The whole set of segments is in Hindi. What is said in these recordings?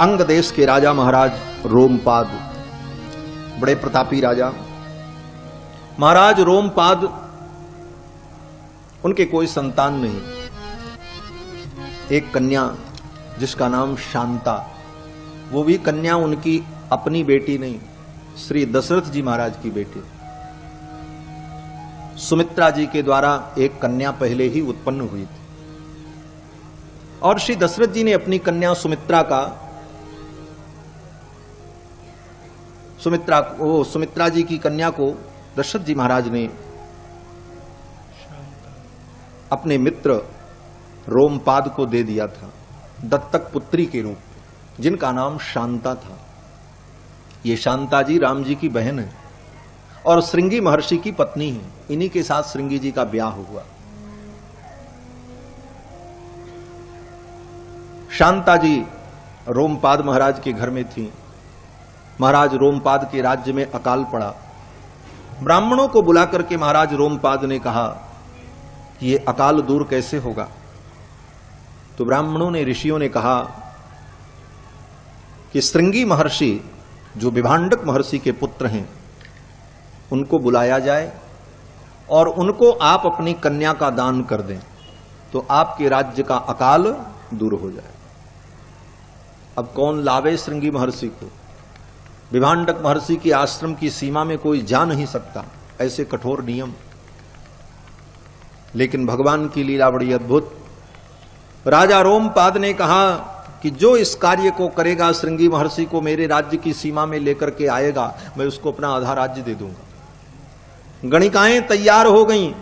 अंग देश के राजा महाराज रोमपाद, बड़े प्रतापी राजा महाराज रोमपाद, उनके कोई संतान नहीं। एक कन्या जिसका नाम शांता, वो भी कन्या उनकी अपनी बेटी नहीं, श्री दशरथ जी महाराज की बेटी। सुमित्रा जी के द्वारा एक कन्या पहले ही उत्पन्न हुई थी और श्री दशरथ जी ने अपनी कन्या सुमित्रा जी की कन्या को दशरथ जी महाराज ने अपने मित्र रोमपाद को दे दिया था दत्तक पुत्री के रूप में, जिनका नाम शांता था। ये शांता जी राम जी की बहन है और श्रृंगी महर्षि की पत्नी है। इन्हीं के साथ श्रृंगी जी का ब्याह हुआ। शांता जी रोमपाद महाराज के घर में थी। महाराज रोमपाद के राज्य में अकाल पड़ा। ब्राह्मणों को बुलाकर के महाराज रोमपाद ने कहा कि ये अकाल दूर कैसे होगा। तो ब्राह्मणों ने, ऋषियों ने कहा कि श्रृंगी महर्षि जो विभांडक महर्षि के पुत्र हैं, उनको बुलाया जाए और उनको आप अपनी कन्या का दान कर दें तो आपके राज्य का अकाल दूर हो जाए। अब कौन लावे श्रृंगी महर्षि को? विभांडक महर्षि के आश्रम की सीमा में कोई जा नहीं सकता, ऐसे कठोर नियम। लेकिन भगवान की लीला बड़ी अद्भुत। राजा रोमपाद ने कहा कि जो इस कार्य को करेगा, श्रृंगी महर्षि को मेरे राज्य की सीमा में लेकर के आएगा, मैं उसको अपना आधा राज्य दे दूंगा। गणिकाएं तैयार हो गईं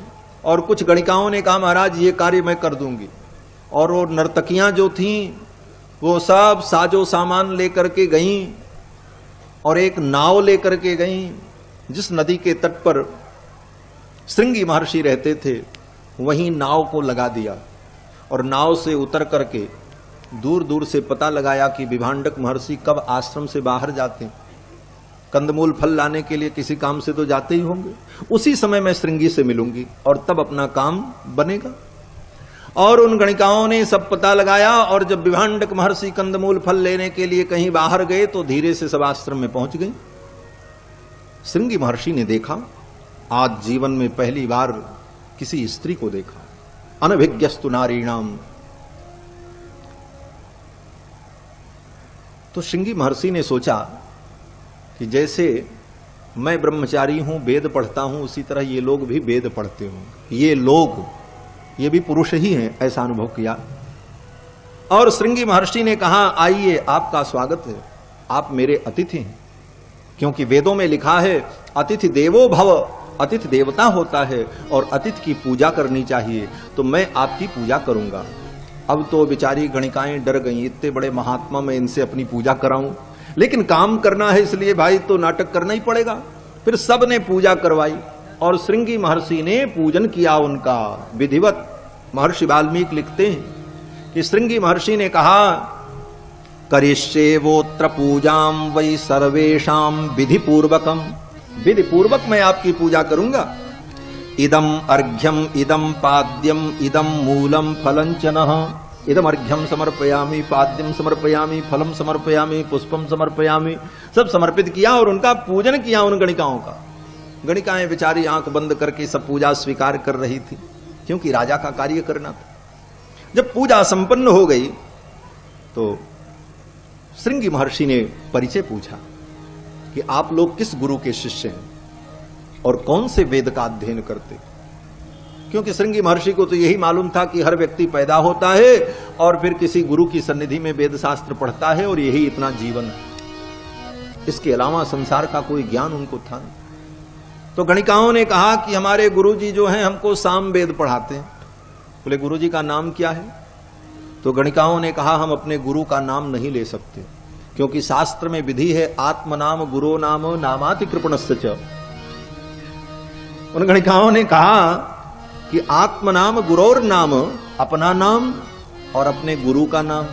और कुछ गणिकाओं ने कहा महाराज ये कार्य मैं कर दूंगी। और वो नर्तकियां जो थीं वो सब साजो सामान लेकर के गईं और एक नाव लेकर के गईं। जिस नदी के तट पर श्रृंगी महर्षि रहते थे वहीं नाव को लगा दिया और नाव से उतर करके दूर दूर से पता लगाया कि विभांडक महर्षि कब आश्रम से बाहर जाते हैं। कंदमूल फल लाने के लिए किसी काम से तो जाते ही होंगे। उसी समय मैं श्रृंगी से मिलूंगी और तब अपना काम बनेगा। और उन गणिकाओं ने सब पता लगाया और जब विभांडक महर्षि कंदमूल फल लेने के लिए कहीं बाहर गए तो धीरे से सब आश्रम में पहुंच गए। श्रृंगी महर्षि ने देखा, आज जीवन में पहली बार किसी स्त्री को देखा। अनभिज्ञस्तु नारीणाम। तो श्रृंगी महर्षि ने सोचा कि जैसे मैं ब्रह्मचारी हूं, वेद पढ़ता हूं, उसी तरह ये लोग भी वेद पढ़ते हों। ये भी पुरुष ही हैं, ऐसा अनुभव किया। और श्रृंगी महर्षि ने कहा आइए, आपका स्वागत है, आप मेरे अतिथि हैं। क्योंकि वेदों में लिखा है अतिथि देवो भव, अतिथि देवता होता है और अतिथि की पूजा करनी चाहिए, तो मैं आपकी पूजा करूंगा। अब तो बेचारी गणिकाएं डर गईं, इतने बड़े महात्मा मैं इनसे अपनी पूजा कराऊं, लेकिन काम करना है इसलिए भाई तो नाटक करना ही पड़ेगा। फिर सब ने पूजा करवाई और श्रृंगी महर्षि ने पूजन किया उनका विधिवत। महर्षि वाल्मीकि लिखते हैं कि श्रृंगी महर्षि ने कहा करिष्ये वोत्र पूजाम वै सर्वेषाम विधि पूर्वकम। विधि पूर्वक मैं आपकी पूजा करूंगा। इदम अर्घ्यम इदम पाद्यम इदम मूलम फलं च नः। इदम अर्घ्यम समर्पयामि, पाद्यम समर्पयामि, फलम समर्पयामि, पुष्पम समर्पयामि। सब समर्पित किया और उनका पूजन किया उन गणिकाओं का। गणिकाएं बेचारी आंख बंद करके सब पूजा स्वीकार कर रही थी, क्योंकि राजा का कार्य करना था। जब पूजा संपन्न हो गई तो श्रृंगी महर्षि ने परिचय पूछा कि आप लोग किस गुरु के शिष्य हैं और कौन से वेद का अध्ययन करते। क्योंकि श्रृंगी महर्षि को तो यही मालूम था कि हर व्यक्ति पैदा होता है और फिर किसी गुरु की सन्निधि में वेद शास्त्र पढ़ता है और यही इतना जीवन है। इसके अलावा संसार का कोई ज्ञान उनको था नहीं। तो गणिकाओं ने कहा कि हमारे गुरुजी जो हैं हमको साम वेद पढ़ाते हैं। बोले गुरुजी का नाम क्या है? तो गणिकाओं ने कहा हम अपने गुरु का नाम नहीं ले सकते, क्योंकि शास्त्र में विधि है आत्म नाम गुरो नाम नामाति कृपणस्य च। उन गणिकाओं ने कहा कि आत्म नाम गुरोर नाम, अपना नाम और अपने गुरु का नाम,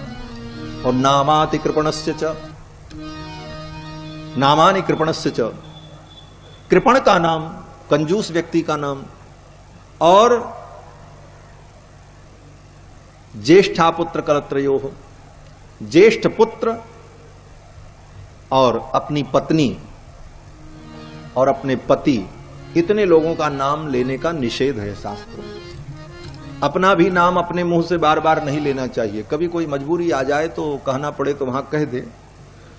और नामाति कृपणस्य च, नामानि कृपणस्य च, कृपण का नाम, कंजूस व्यक्ति का नाम, और ज्येष्ठा पुत्र कलत्रयो, ज्येष्ठ पुत्र और अपनी पत्नी और अपने पति, इतने लोगों का नाम लेने का निषेध है शास्त्रों में। अपना भी नाम अपने मुंह से बार बार नहीं लेना चाहिए। कभी कोई मजबूरी आ जाए तो कहना पड़े तो वहां कह दे,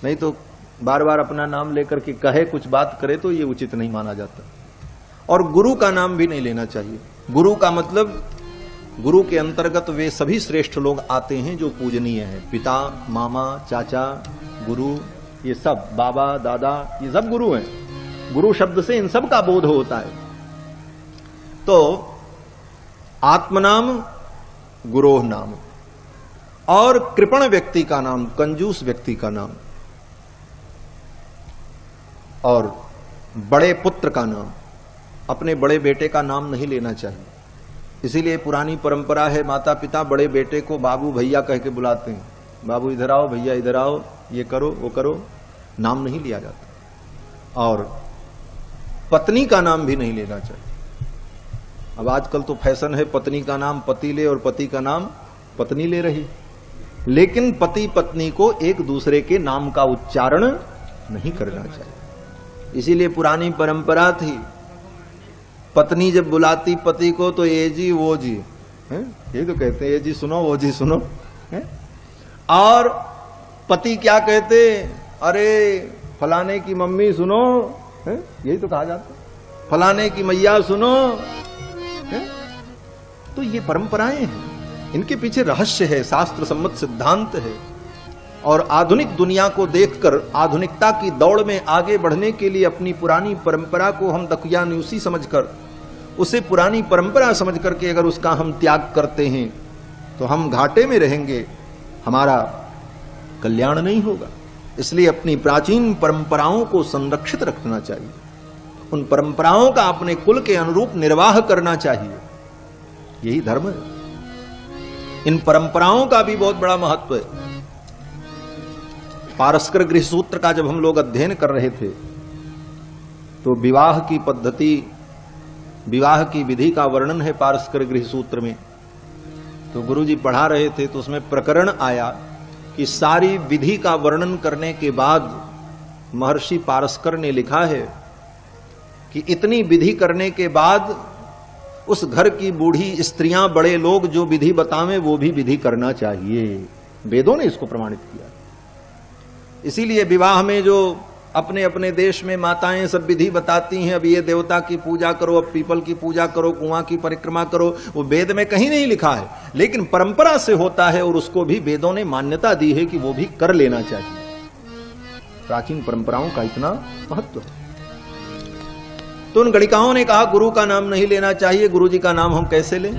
नहीं तो बार बार अपना नाम लेकर के कहे, कुछ बात करे तो ये उचित नहीं माना जाता। और गुरु का नाम भी नहीं लेना चाहिए। गुरु का मतलब, गुरु के अंतर्गत वे सभी श्रेष्ठ लोग आते हैं जो पूजनीय हैं। पिता, मामा, चाचा, गुरु, ये सब, बाबा, दादा, ये सब गुरु हैं। गुरु शब्द से इन सब का बोध होता है। तो आत्मनाम, गुरोह नाम, और कृपण व्यक्ति का नाम, कंजूस व्यक्ति का नाम, और बड़े पुत्र का नाम, अपने बड़े बेटे का नाम नहीं लेना चाहिए। इसीलिए पुरानी परंपरा है, माता पिता बड़े बेटे को बाबू भैया कह के बुलाते हैं। बाबू इधर आओ, भैया इधर आओ, ये करो वो करो, नाम नहीं लिया जाता। और पत्नी का नाम भी नहीं लेना चाहिए। अब आजकल तो फैशन है, पत्नी का नाम पति ले और पति का नाम पत्नी ले रही, लेकिन पति पत्नी को एक दूसरे के नाम का उच्चारण नहीं करना चाहिए। इसीलिए पुरानी परंपरा थी, पत्नी जब बुलाती पति को तो ये जी वो जी, ये तो कहते हैं ये जी सुनो वो जी सुनो है? और पति क्या कहते, अरे फलाने की मम्मी सुनो, यही तो कहा जाता, फलाने की मैया सुनो है? तो ये परंपराएं हैं, इनके पीछे रहस्य है, शास्त्र सम्मत सिद्धांत है। और आधुनिक दुनिया को देखकर आधुनिकता की दौड़ में आगे बढ़ने के लिए अपनी पुरानी परंपरा को हम दकियानुसी समझकर, उसे पुरानी परंपरा समझ करके अगर उसका हम त्याग करते हैं तो हम घाटे में रहेंगे, हमारा कल्याण नहीं होगा। इसलिए अपनी प्राचीन परंपराओं को संरक्षित रखना चाहिए, उन परंपराओं का अपने कुल के अनुरूप निर्वाह करना चाहिए, यही धर्म है। इन परंपराओं का भी बहुत बड़ा महत्व है। पारस्कर गृह सूत्र का जब हम लोग अध्ययन कर रहे थे तो विवाह की पद्धति, विवाह की विधि का वर्णन है पारस्कर गृह सूत्र में। तो गुरुजी पढ़ा रहे थे तो उसमें प्रकरण आया कि सारी विधि का वर्णन करने के बाद महर्षि पारस्कर ने लिखा है कि इतनी विधि करने के बाद उस घर की बूढ़ी स्त्रियां, बड़े लोग जो विधि बतावें वो भी विधि करना चाहिए। वेदों ने इसको प्रमाणित किया। इसीलिए विवाह में जो अपने अपने देश में माताएं सब विधि बताती हैं, अब ये देवता की पूजा करो, अब पीपल की पूजा करो, कुआं की परिक्रमा करो, वो वेद में कहीं नहीं लिखा है, लेकिन परंपरा से होता है और उसको भी वेदों ने मान्यता दी है कि वो भी कर लेना चाहिए। प्राचीन परंपराओं का इतना महत्व है। तो उन गणिकाओं ने कहा गुरु का नाम नहीं लेना चाहिए। गुरु जी का नाम हम कैसे लें?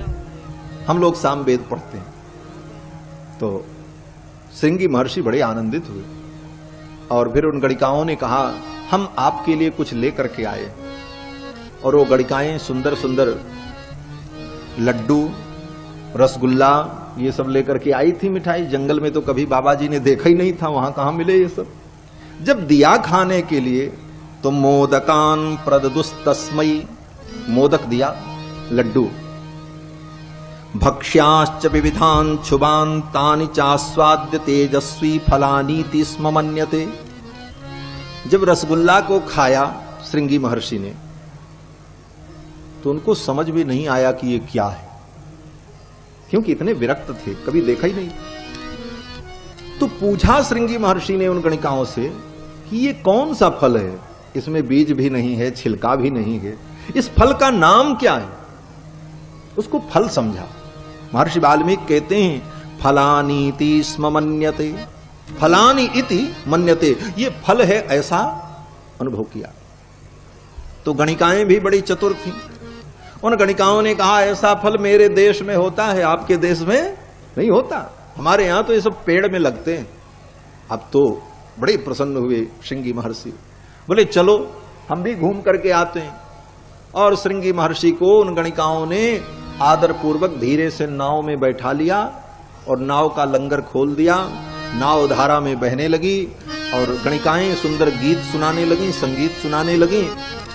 हम लोग सामवेद पढ़ते हैं। तो श्रृंगी महर्षि बड़े आनंदित हुए और फिर उन गणिकाओं ने कहा हम आपके लिए कुछ लेकर के आए। और वो गणिकाएं सुंदर सुंदर लड्डू, रसगुल्ला, ये सब लेकर के आई थी मिठाई। जंगल में तो कभी बाबा जी ने देखा ही नहीं था, वहां कहां मिले ये सब। जब दिया खाने के लिए तो मोदकान प्रददुस्तस्मै, मोदक दिया, लड्डू, भक्ष्याश्च विविधान क्षुबान तानि चास्वाद्य तेजस्वी फलानीति स्म मन्यते। जब रसगुल्ला को खाया श्रृंगी महर्षि ने तो उनको समझ भी नहीं आया कि ये क्या है, क्योंकि इतने विरक्त थे, कभी देखा ही नहीं। तो पूछा श्रृंगी महर्षि ने उन गणिकाओं से कि ये कौन सा फल है, इसमें बीज भी नहीं है, छिलका भी नहीं है, इस फल का नाम क्या है? उसको फल समझा। महर्षि वाल्मीकि कहते हैं फलानीति स्म मन्यते, फलानी इति मन्यते, ये फल है ऐसा अनुभव किया। तो गणिकाएं भी बड़ी चतुर थी। उन गणिकाओं ने कहा ऐसा फल मेरे देश में होता है, आपके देश में नहीं होता, हमारे यहां तो ये सब पेड़ में लगते हैं। अब तो बड़े प्रसन्न हुए श्रृंगी महर्षि, बोले चलो हम भी घूम करके आते हैं। और श्रृंगी महर्षि को उन गणिकाओं ने आदर पूर्वक धीरे से नाव में बैठा लिया और नाव का लंगर खोल दिया। नाव धारा में बहने लगी और गणिकाएं सुंदर गीत सुनाने लगी, संगीत सुनाने लगी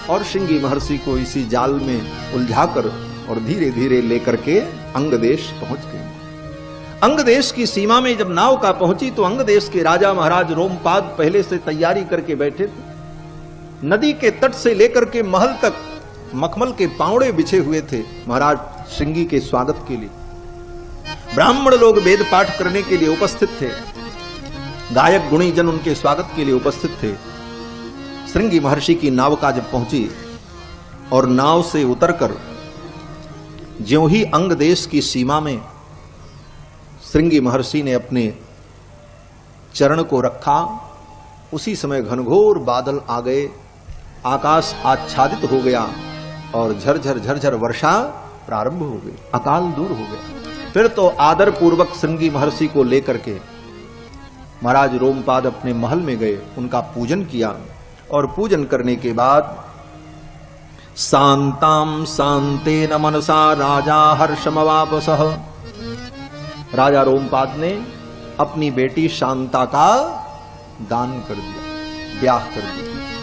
और श्रृंगी महर्षि को इसी जाल में उलझाकर और धीरे धीरे लेकर के अंग देश पहुंच गए। अंग देश की सीमा में जब नावका पहुंची तो अंग देश के राजा महाराज रोमपाद पहले से तैयारी करके बैठे थे। नदी के तट से लेकर के महल तक मखमल के पावड़े बिछे हुए थे महाराज श्रृंगी के स्वागत के लिए। ब्राह्मण लोग वेद पाठ करने के लिए उपस्थित थे, गायक गुणी जन उनके स्वागत के लिए उपस्थित थे। श्रृंगी महर्षि की नावका जब पहुंची और नाव से उतरकर ज्यों ही अंग देश की सीमा में श्रृंगी महर्षि ने अपने चरण को रखा, उसी समय घनघोर बादल आ गए, आकाश आच्छादित हो गया और झरझर झरझर वर्षा प्रारंभ हो गई, अकाल दूर हो गया। फिर तो आदर पूर्वक श्रृंगी महर्षि को लेकर के महाराज रोमपाद अपने महल में गए, उनका पूजन किया और पूजन करने के बाद शांताम शांतेन मनसा राजा हर्षमवापसः, राजा रोमपाद ने अपनी बेटी शांता का दान कर दिया, ब्याह कर दिया।